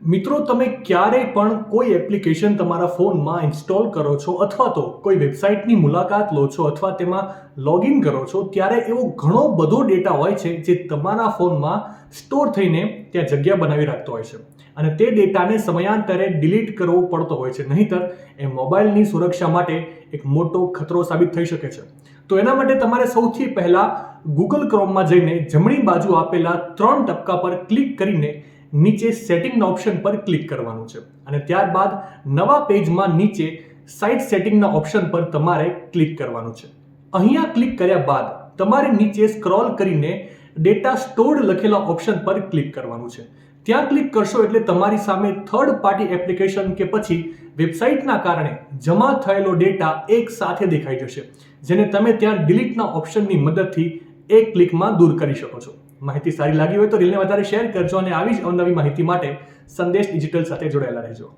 મિત્રો, તમે ક્યારેય પણ કોઈ એપ્લિકેશન તમારા ફોનમાં ઇન્સ્ટોલ કરો છો અથવા તો કોઈ વેબસાઇટની મુલાકાત લો છો અથવા તેમાં લોગિન કરો છો ત્યારે એવો ઘણો બધો ડેટા હોય છે જે તમારા ફોનમાં સ્ટોર થઈને ત્યાં જગ્યા બનાવી રાખતો હોય છે અને તે ડેટાને સમયાંતરે ડિલીટ કરવો પડતો હોય છે, નહીંતર એ મોબાઈલની સુરક્ષા માટે એક મોટો ખતરો સાબિત થઈ શકે છે. તો એના માટે તમારે સૌથી પહેલા ગૂગલ ક્રોમમાં જઈને જમણી બાજુ આપેલા 3 ટપકા પર ક્લિક કરીને નીચે સેટિંગના ઓપ્શન પર ક્લિક કરવાનું છે અને ત્યારબાદ નવા પેજમાં નીચે સાઇટ સેટિંગના ઓપ્શન પર તમારે ક્લિક કરવાનું છે. અહીંયા ક્લિક કર્યા બાદ તમારે નીચે સ્ક્રોલ કરીને ડેટા સ્ટોર્ડ લખેલા ઓપ્શન પર ક્લિક કરવાનું છે. ત્યાં ક્લિક કરશો એટલે તમારી સામે થર્ડ પાર્ટી એપ્લિકેશન કે પછી વેબસાઇટના કારણે જમા થયેલો ડેટા એક સાથે દેખાઈ જશે, જેને તમે ત્યાં ડિલીટના ઓપ્શનની મદદથી એક ક્લિકમાં દૂર કરી શકો છો. માહિતી સારી લાગી હોય તો રીલને વધારે શેર કરજો અને આવી જ અવનવી માહિતી માટે સંદેશ ડિજિટલ સાથે જોડાયેલા રહેજો.